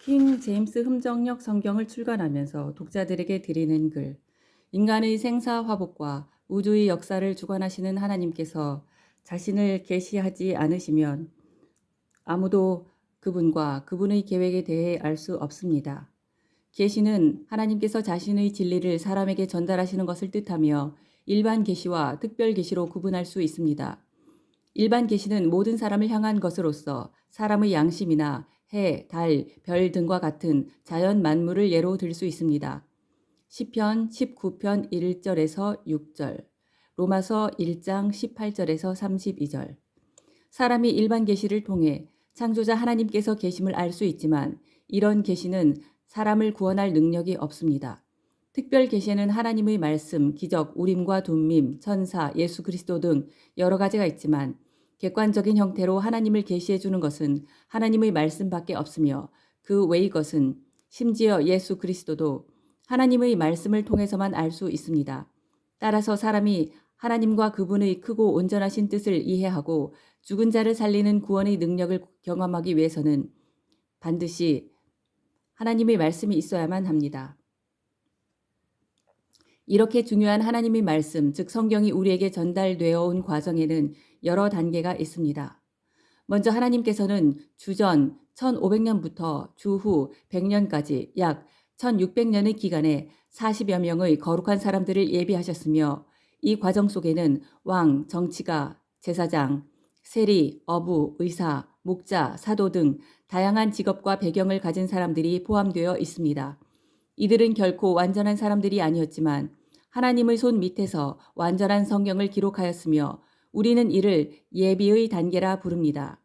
킹 제임스 흠정역 성경을 출간하면서 독자들에게 드리는 글. 인간의 생사 화복과 우주의 역사를 주관하시는 하나님께서 자신을 계시하지 않으시면 아무도 그분과 그분의 계획에 대해 알 수 없습니다. 계시는 하나님께서 자신의 진리를 사람에게 전달하시는 것을 뜻하며 일반 계시와 특별 계시로 구분할 수 있습니다. 일반 계시는 모든 사람을 향한 것으로서 사람의 양심이나 해, 달, 별 등과 같은 자연 만물을 예로 들 수 있습니다. 시편 19편 1절에서 6절, 로마서 1장 18절에서 32절. 사람이 일반 계시를 통해 창조자 하나님께서 계심을 알 수 있지만 이런 계시는 사람을 구원할 능력이 없습니다. 특별 계시는 하나님의 말씀, 기적, 우림과 둠밈, 천사, 예수 그리스도 등 여러 가지가 있지만 객관적인 형태로 하나님을 계시해 주는 것은 하나님의 말씀밖에 없으며 그 외의 것은 심지어 예수 그리스도도 하나님의 말씀을 통해서만 알 수 있습니다. 따라서 사람이 하나님과 그분의 크고 온전하신 뜻을 이해하고 죽은 자를 살리는 구원의 능력을 경험하기 위해서는 반드시 하나님의 말씀이 있어야만 합니다. 이렇게 중요한 하나님의 말씀, 즉 성경이 우리에게 전달되어 온 과정에는 여러 단계가 있습니다. 먼저 하나님께서는 주전 1500년부터 주후 100년까지 약 1600년의 기간에 40여 명의 거룩한 사람들을 예비하셨으며 이 과정 속에는 왕, 정치가, 제사장, 세리, 어부, 의사, 목자, 사도 등 다양한 직업과 배경을 가진 사람들이 포함되어 있습니다. 이들은 결코 완전한 사람들이 아니었지만 하나님의 손 밑에서 완전한 성경을 기록하였으며 우리는 이를 예비의 단계라 부릅니다.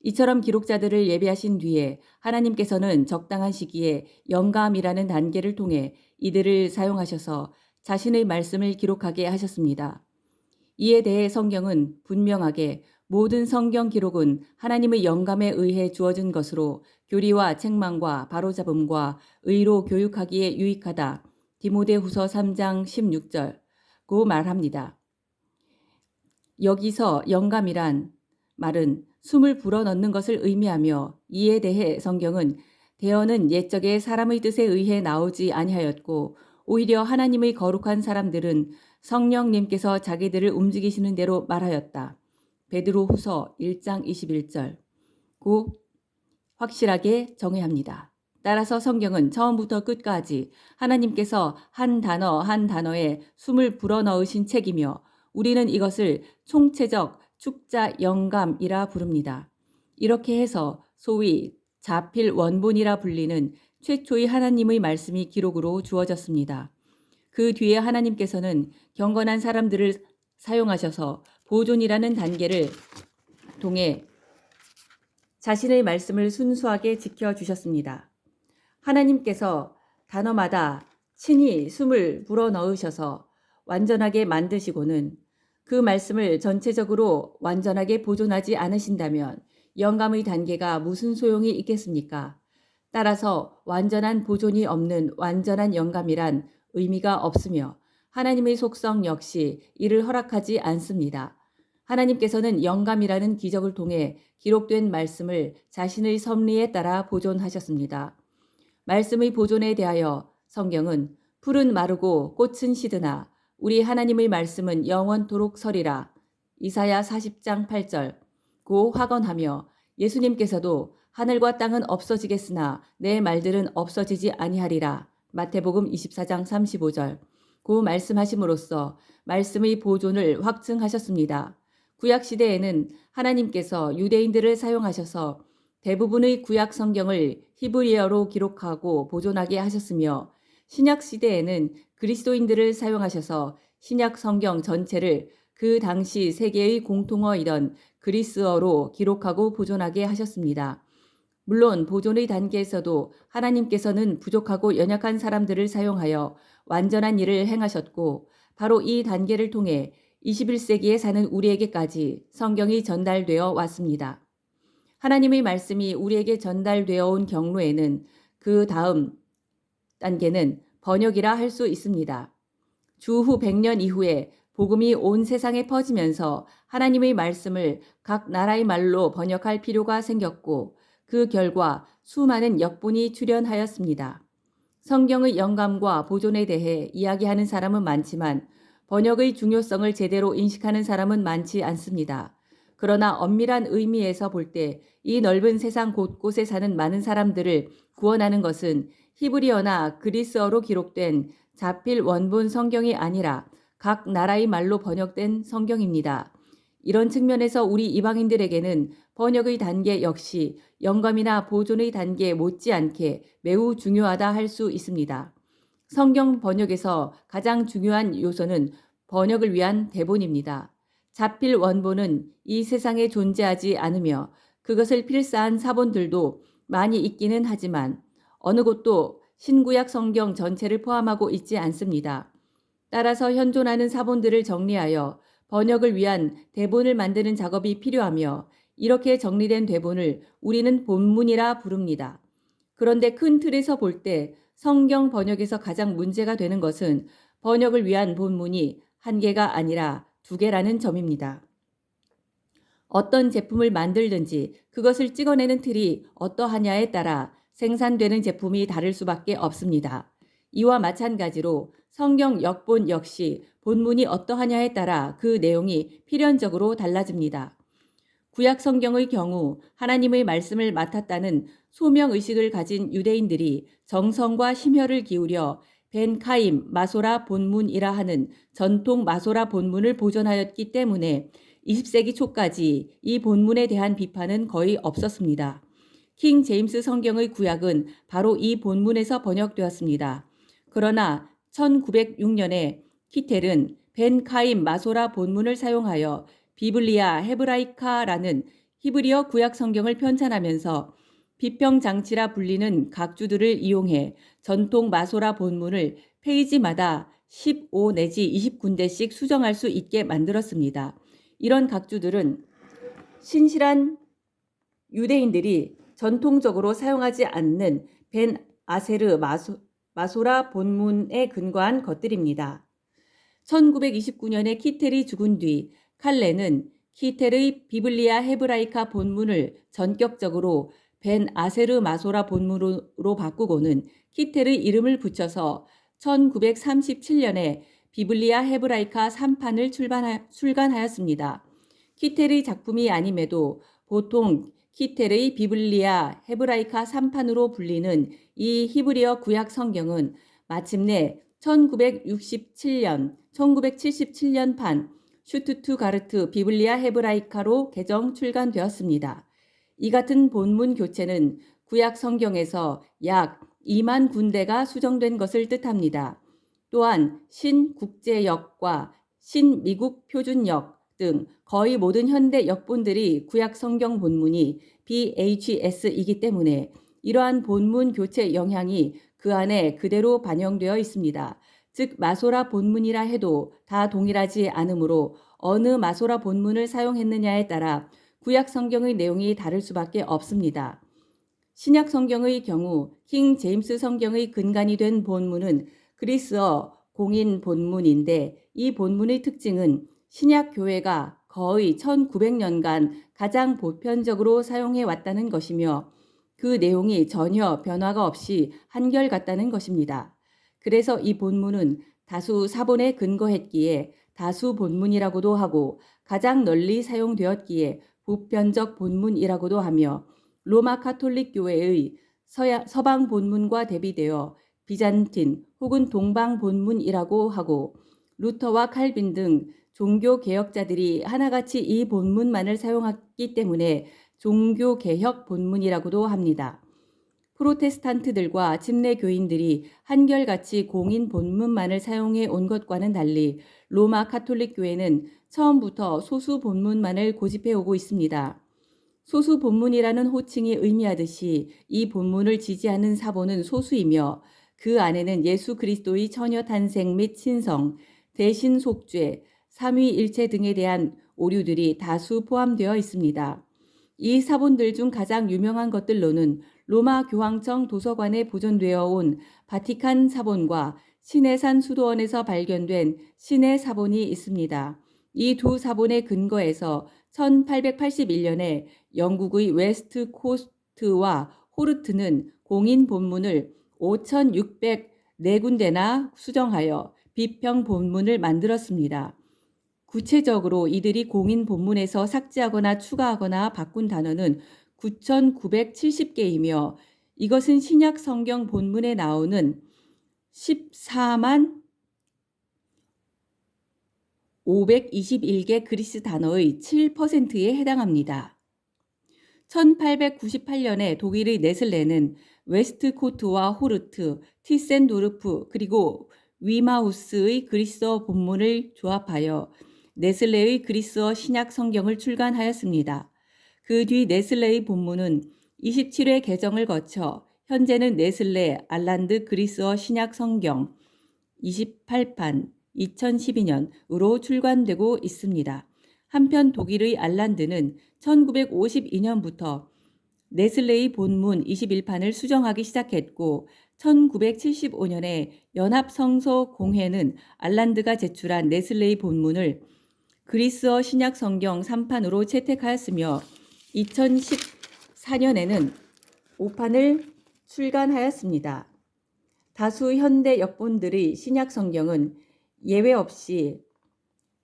이처럼 기록자들을 예비하신 뒤에 하나님께서는 적당한 시기에 영감이라는 단계를 통해 이들을 사용하셔서 자신의 말씀을 기록하게 하셨습니다. 이에 대해 성경은 분명하게 모든 성경 기록은 하나님의 영감에 의해 주어진 것으로 교리와 책망과 바로잡음과 의로 교육하기에 유익하다. 디모데후서 3장 16절 고 말합니다. 여기서 영감이란 말은 숨을 불어넣는 것을 의미하며 이에 대해 성경은 대어는 옛적에 사람의 뜻에 의해 나오지 아니하였고 오히려 하나님의 거룩한 사람들은 성령님께서 자기들을 움직이시는 대로 말하였다. 베드로후서 1장 21절 고 확실하게 정의합니다. 따라서 성경은 처음부터 끝까지 하나님께서 한 단어 한 단어에 숨을 불어넣으신 책이며 우리는 이것을 총체적 축자 영감이라 부릅니다. 이렇게 해서 소위 자필 원본이라 불리는 최초의 하나님의 말씀이 기록으로 주어졌습니다. 그 뒤에 하나님께서는 경건한 사람들을 사용하셔서 보존이라는 단계를 통해 자신의 말씀을 순수하게 지켜주셨습니다. 하나님께서 단어마다 친히 숨을 불어넣으셔서 완전하게 만드시고는 그 말씀을 전체적으로 완전하게 보존하지 않으신다면 영감의 단계가 무슨 소용이 있겠습니까? 따라서 완전한 보존이 없는 완전한 영감이란 의미가 없으며 하나님의 속성 역시 이를 허락하지 않습니다. 하나님께서는 영감이라는 기적을 통해 기록된 말씀을 자신의 섭리에 따라 보존하셨습니다. 말씀의 보존에 대하여 성경은 풀은 마르고 꽃은 시드나 우리 하나님의 말씀은 영원토록 서리라. 이사야 40장 8절 고 확언하며 예수님께서도 하늘과 땅은 없어지겠으나 내 말들은 없어지지 아니하리라. 마태복음 24장 35절 고 말씀하심으로써 말씀의 보존을 확증하셨습니다. 구약시대에는 하나님께서 유대인들을 사용하셔서 대부분의 구약 성경을 히브리어로 기록하고 보존하게 하셨으며 신약시대에는 그리스도인들을 사용하셔서 신약 성경 전체를 그 당시 세계의 공통어이던 그리스어로 기록하고 보존하게 하셨습니다. 물론 보존의 단계에서도 하나님께서는 부족하고 연약한 사람들을 사용하여 완전한 일을 행하셨고 바로 이 단계를 통해 21세기에 사는 우리에게까지 성경이 전달되어 왔습니다. 하나님의 말씀이 우리에게 전달되어 온 경로에는 그 다음 단계는 번역이라 할 수 있습니다. 주후 100년 이후에 복음이 온 세상에 퍼지면서 하나님의 말씀을 각 나라의 말로 번역할 필요가 생겼고 그 결과 수많은 역본이 출연하였습니다. 성경의 영감과 보존에 대해 이야기하는 사람은 많지만 번역의 중요성을 제대로 인식하는 사람은 많지 않습니다. 그러나 엄밀한 의미에서 볼 때 이 넓은 세상 곳곳에 사는 많은 사람들을 구원하는 것은 히브리어나 그리스어로 기록된 자필 원본 성경이 아니라 각 나라의 말로 번역된 성경입니다. 이런 측면에서 우리 이방인들에게는 번역의 단계 역시 영감이나 보존의 단계 못지않게 매우 중요하다 할 수 있습니다. 성경 번역에서 가장 중요한 요소는 번역을 위한 대본입니다. 자필 원본은 이 세상에 존재하지 않으며 그것을 필사한 사본들도 많이 있기는 하지만 어느 곳도 신구약 성경 전체를 포함하고 있지 않습니다. 따라서 현존하는 사본들을 정리하여 번역을 위한 대본을 만드는 작업이 필요하며 이렇게 정리된 대본을 우리는 본문이라 부릅니다. 그런데 큰 틀에서 볼 때 성경 번역에서 가장 문제가 되는 것은 번역을 위한 본문이 한 개가 아니라 두 개라는 점입니다. 어떤 제품을 만들든지 그것을 찍어내는 틀이 어떠하냐에 따라 생산되는 제품이 다를 수밖에 없습니다. 이와 마찬가지로 성경 역본 역시 본문이 어떠하냐에 따라 그 내용이 필연적으로 달라집니다. 구약 성경의 경우 하나님의 말씀을 맡았다는 소명의식을 가진 유대인들이 정성과 심혈을 기울여 벤 카임 마소라 본문이라 하는 전통 마소라 본문을 보존하였기 때문에 20세기 초까지 이 본문에 대한 비판은 거의 없었습니다. 킹 제임스 성경의 구약은 바로 이 본문에서 번역되었습니다. 그러나 1906년에 키텔은 벤 카임 마소라 본문을 사용하여 비블리아 헤브라이카라는 히브리어 구약 성경을 편찬하면서 비평장치라 불리는 각주들을 이용해 전통 마소라 본문을 페이지마다 15 내지 20군데씩 수정할 수 있게 만들었습니다. 이런 각주들은 신실한 유대인들이 전통적으로 사용하지 않는 벤 아세르 마소라 본문에 근거한 것들입니다. 1929년에 키텔이 죽은 뒤 칼레는 키텔의 비블리아 헤브라이카 본문을 전격적으로 벤 아세르 마소라 본문으로 바꾸고는 키텔의 이름을 붙여서 1937년에 비블리아 헤브라이카 3판을 출간하였습니다. 키텔의 작품이 아님에도 보통 키텔의 비블리아 헤브라이카 3판으로 불리는 이 히브리어 구약 성경은 마침내 1977년 슈투트가르트 비블리아 헤브라이카로 개정 출간되었습니다. 이 같은 본문 교체는 구약 성경에서 약 2만 군데가 수정된 것을 뜻합니다. 또한 신국제역과 신미국 표준역 등 거의 모든 현대 역본들이 구약 성경 본문이 BHS이기 때문에 이러한 본문 교체 영향이 그 안에 그대로 반영되어 있습니다. 즉 마소라 본문이라 해도 다 동일하지 않으므로 어느 마소라 본문을 사용했느냐에 따라 구약 성경의 내용이 다를 수밖에 없습니다. 신약 성경의 경우 킹 제임스 성경의 근간이 된 본문은 그리스어 공인 본문인데 이 본문의 특징은 신약 교회가 거의 1900년간 가장 보편적으로 사용해 왔다는 것이며 그 내용이 전혀 변화가 없이 한결같다는 것입니다. 그래서 이 본문은 다수 사본에 근거했기에 다수 본문이라고도 하고 가장 널리 사용되었기에 보편적 본문이라고도 하며 로마 카톨릭 교회의 서방 본문과 대비되어 비잔틴 혹은 동방 본문이라고 하고 루터와 칼빈 등 종교 개혁자들이 하나같이 이 본문만을 사용했기 때문에 종교 개혁 본문이라고도 합니다. 프로테스탄트들과 침례 교인들이 한결같이 공인 본문만을 사용해 온 것과는 달리 로마 카톨릭 교회는 처음부터 소수 본문만을 고집해 오고 있습니다. 소수 본문이라는 호칭이 의미하듯이 이 본문을 지지하는 사본은 소수이며 그 안에는 예수 그리스도의 처녀 탄생 및 신성, 대신 속죄, 삼위일체 등에 대한 오류들이 다수 포함되어 있습니다. 이 사본들 중 가장 유명한 것들로는 로마 교황청 도서관에 보존되어 온 바티칸 사본과 시내산 수도원에서 발견된 시내 사본이 있습니다. 이 두 사본의 근거에서 1881년에 영국의 웨스트 코스트와 호르트는 공인 본문을 5,604군데나 수정하여 비평 본문을 만들었습니다. 구체적으로 이들이 공인 본문에서 삭제하거나 추가하거나 바꾼 단어는 9,970개이며 이것은 신약 성경 본문에 나오는 14만 521개 그리스 단어의 7%에 해당합니다. 1898년에 독일의 네슬레는 웨스트코트와 호르트, 티센도르프 그리고 위마우스의 그리스어 본문을 조합하여 네슬레의 그리스어 신약 성경을 출간하였습니다. 그 뒤 네슬레의 본문은 27회 개정을 거쳐 현재는 네슬레 알란드 그리스어 신약 성경 28판 2012년으로 출간되고 있습니다. 한편 독일의 알란드는 1952년부터 네슬레의 본문 21판을 수정하기 시작했고 1975년에 연합성서공회는 알란드가 제출한 네슬레의 본문을 그리스어 신약 성경 3판으로 채택하였으며 2014년에는 5판을 출간하였습니다. 다수 현대 역본들의 신약 성경은 예외 없이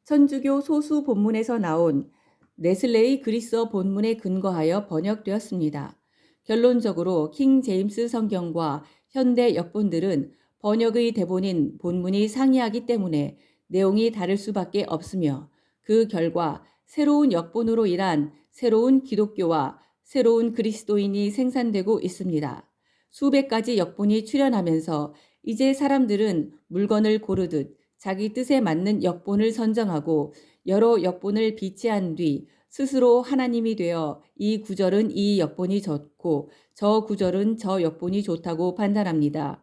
천주교 소수 본문에서 나온 네슬레의 그리스어 본문에 근거하여 번역되었습니다. 결론적으로 킹 제임스 성경과 현대 역본들은 번역의 대본인 본문이 상이하기 때문에 내용이 다를 수밖에 없으며 그 결과 새로운 역본으로 인한 새로운 기독교와 새로운 그리스도인이 생산되고 있습니다. 수백 가지 역본이 출현하면서 이제 사람들은 물건을 고르듯 자기 뜻에 맞는 역본을 선정하고 여러 역본을 비치한 뒤 스스로 하나님이 되어 이 구절은 이 역본이 좋고 저 구절은 저 역본이 좋다고 판단합니다.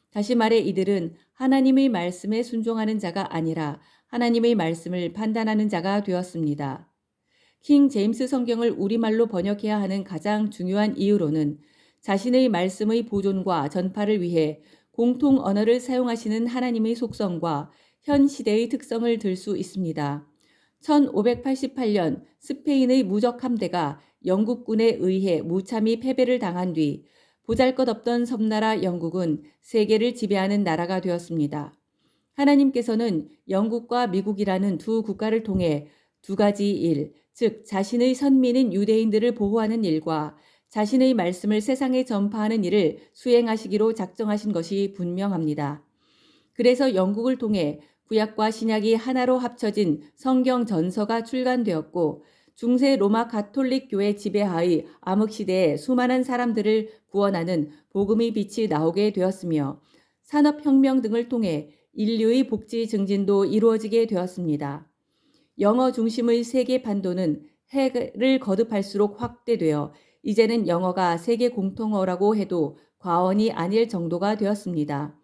다시 말해 이들은 하나님의 말씀에 순종하는 자가 아니라 하나님의 말씀을 판단하는 자가 되었습니다. 킹 제임스 성경을 우리말로 번역해야 하는 가장 중요한 이유로는 자신의 말씀의 보존과 전파를 위해 공통 언어를 사용하시는 하나님의 속성과 현 시대의 특성을 들 수 있습니다. 1588년 스페인의 무적 함대가 영국군에 의해 무참히 패배를 당한 뒤 보잘것없던 섬나라 영국은 세계를 지배하는 나라가 되었습니다. 하나님께서는 영국과 미국이라는 두 국가를 통해 두 가지 일, 즉 자신의 선민인 유대인들을 보호하는 일과 자신의 말씀을 세상에 전파하는 일을 수행하시기로 작정하신 것이 분명합니다. 그래서 영국을 통해 구약과 신약이 하나로 합쳐진 성경 전서가 출간되었고 중세 로마 가톨릭 교회 지배하의 암흑시대에 수많은 사람들을 구원하는 복음의 빛이 나오게 되었으며 산업혁명 등을 통해 인류의 복지 증진도 이루어지게 되었습니다. 영어 중심의 세계 판도는 해를 거듭할수록 확대되어 이제는 영어가 세계 공통어라고 해도 과언이 아닐 정도가 되었습니다.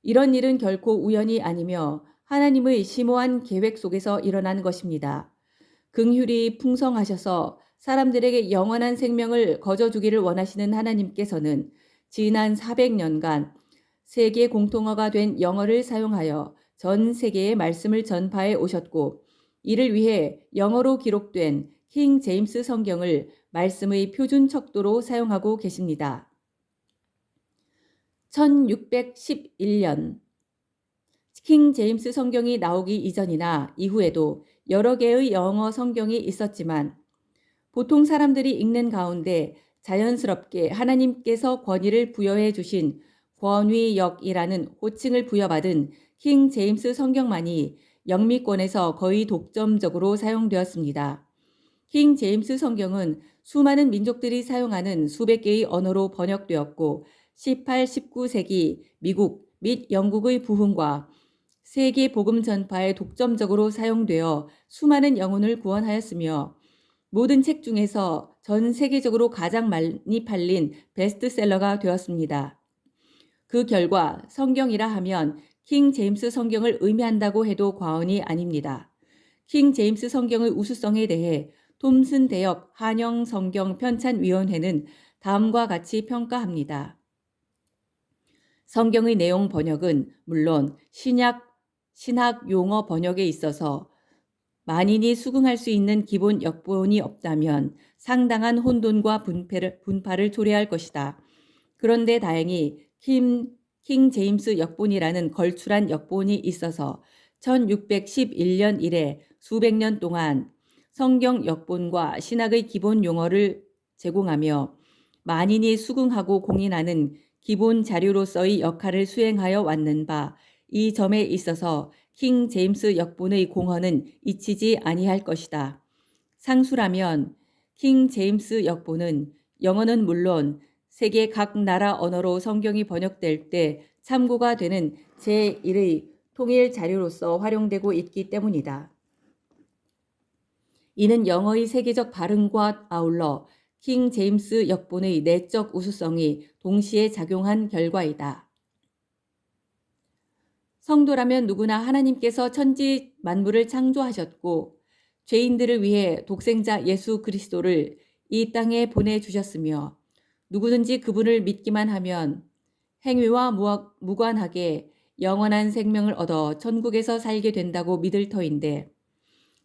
이런 일은 결코 우연이 아니며 하나님의 심오한 계획 속에서 일어난 것입니다. 긍휼이 풍성하셔서 사람들에게 영원한 생명을 거저주기를 원하시는 하나님께서는 지난 400년간 세계 공통어가 된 영어를 사용하여 전 세계에 말씀을 전파해 오셨고 이를 위해 영어로 기록된 킹 제임스 성경을 말씀의 표준 척도로 사용하고 계십니다. 1611년 킹 제임스 성경이 나오기 이전이나 이후에도 여러 개의 영어 성경이 있었지만 보통 사람들이 읽는 가운데 자연스럽게 하나님께서 권위를 부여해 주신 권위역이라는 호칭을 부여받은 킹 제임스 성경만이 영미권에서 거의 독점적으로 사용되었습니다. 킹 제임스 성경은 수많은 민족들이 사용하는 수백 개의 언어로 번역되었고 18, 19세기 미국 및 영국의 부흥과 세계 복음 전파에 독점적으로 사용되어 수많은 영혼을 구원하였으며 모든 책 중에서 전 세계적으로 가장 많이 팔린 베스트셀러가 되었습니다. 그 결과 성경이라 하면 킹 제임스 성경을 의미한다고 해도 과언이 아닙니다. 킹 제임스 성경의 우수성에 대해 톰슨 대역 한영 성경 편찬위원회는 다음과 같이 평가합니다. 성경의 내용 번역은 물론 신학 용어 번역에 있어서 만인이 수긍할 수 있는 기본 역본이 없다면 상당한 혼돈과 분파를 초래할 것이다. 그런데 다행히 킹 제임스 역본이라는 걸출한 역본이 있어서 1611년 이래 수백 년 동안 성경 역본과 신학의 기본 용어를 제공하며 만인이 수긍하고 공인하는 기본 자료로서의 역할을 수행하여 왔는 바, 이 점에 있어서 킹 제임스 역본의 공헌은 잊히지 아니할 것이다. 상수라면 킹 제임스 역본은 영어는 물론 세계 각 나라 언어로 성경이 번역될 때 참고가 되는 제1의 통일 자료로서 활용되고 있기 때문이다. 이는 영어의 세계적 발음과 아울러 킹 제임스 역본의 내적 우수성이 동시에 작용한 결과이다. 성도라면 누구나 하나님께서 천지 만물을 창조하셨고 죄인들을 위해 독생자 예수 그리스도를 이 땅에 보내주셨으며 누구든지 그분을 믿기만 하면 행위와 무관하게 영원한 생명을 얻어 천국에서 살게 된다고 믿을 터인데,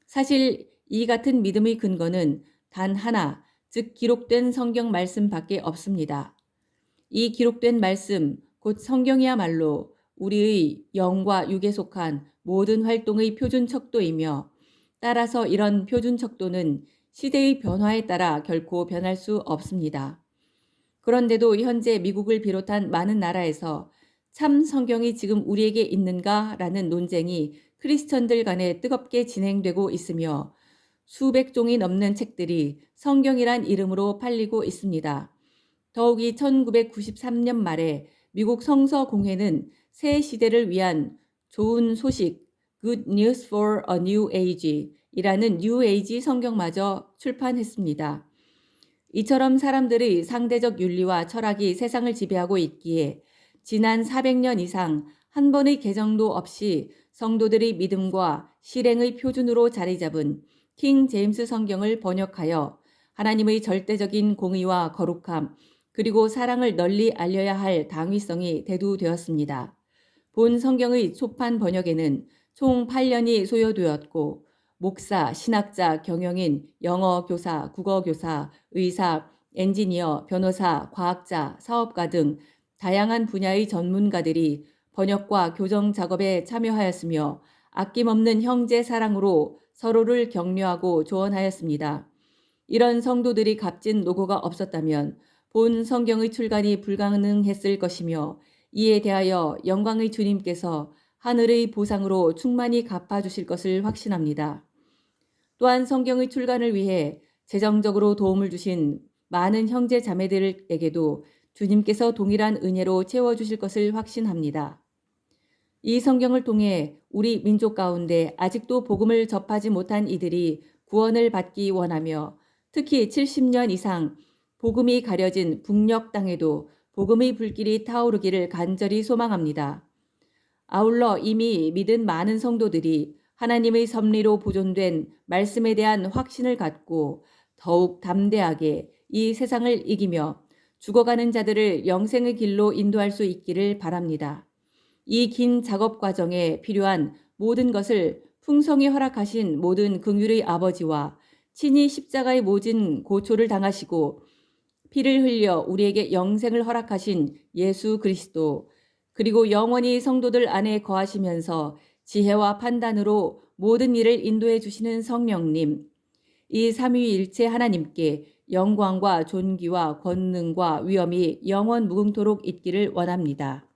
사실 이 같은 믿음의 근거는 단 하나, 즉 기록된 성경 말씀밖에 없습니다. 이 기록된 말씀, 곧 성경이야말로 우리의 영과 육에 속한 모든 활동의 표준 척도이며, 따라서 이런 표준 척도는 시대의 변화에 따라 결코 변할 수 없습니다. 그런데도 현재 미국을 비롯한 많은 나라에서 참 성경이 지금 우리에게 있는가라는 논쟁이 크리스천들 간에 뜨겁게 진행되고 있으며 수백 종이 넘는 책들이 성경이란 이름으로 팔리고 있습니다. 더욱이 1993년 말에 미국 성서공회는 새 시대를 위한 좋은 소식, Good News for a New Age 이라는 New Age 성경마저 출판했습니다. 이처럼 사람들의 상대적 윤리와 철학이 세상을 지배하고 있기에 지난 400년 이상 한 번의 개정도 없이 성도들의 믿음과 실행의 표준으로 자리 잡은 킹 제임스 성경을 번역하여 하나님의 절대적인 공의와 거룩함 그리고 사랑을 널리 알려야 할 당위성이 대두되었습니다. 본 성경의 초판 번역에는 총 8년이 소요되었고 목사, 신학자, 경영인, 영어 교사, 국어 교사, 의사, 엔지니어, 변호사, 과학자, 사업가 등 다양한 분야의 전문가들이 번역과 교정 작업에 참여하였으며 아낌없는 형제 사랑으로 서로를 격려하고 조언하였습니다. 이런 성도들이 값진 노고가 없었다면 본 성경의 출간이 불가능했을 것이며 이에 대하여 영광의 주님께서 하늘의 보상으로 충만히 갚아주실 것을 확신합니다. 또한 성경의 출간을 위해 재정적으로 도움을 주신 많은 형제 자매들에게도 주님께서 동일한 은혜로 채워주실 것을 확신합니다. 이 성경을 통해 우리 민족 가운데 아직도 복음을 접하지 못한 이들이 구원을 받기 원하며 특히 70년 이상 복음이 가려진 북녘 땅에도 복음의 불길이 타오르기를 간절히 소망합니다. 아울러 이미 믿은 많은 성도들이 하나님의 섭리로 보존된 말씀에 대한 확신을 갖고 더욱 담대하게 이 세상을 이기며 죽어가는 자들을 영생의 길로 인도할 수 있기를 바랍니다. 이 긴 작업 과정에 필요한 모든 것을 풍성히 허락하신 모든 긍휼의 아버지와 친히 십자가의 모진 고초를 당하시고 피를 흘려 우리에게 영생을 허락하신 예수 그리스도, 그리고 영원히 성도들 안에 거하시면서 지혜와 판단으로 모든 일을 인도해 주시는 성령님, 이 삼위일체 하나님께 영광과 존귀와 권능과 위엄이 영원 무궁토록 있기를 원합니다.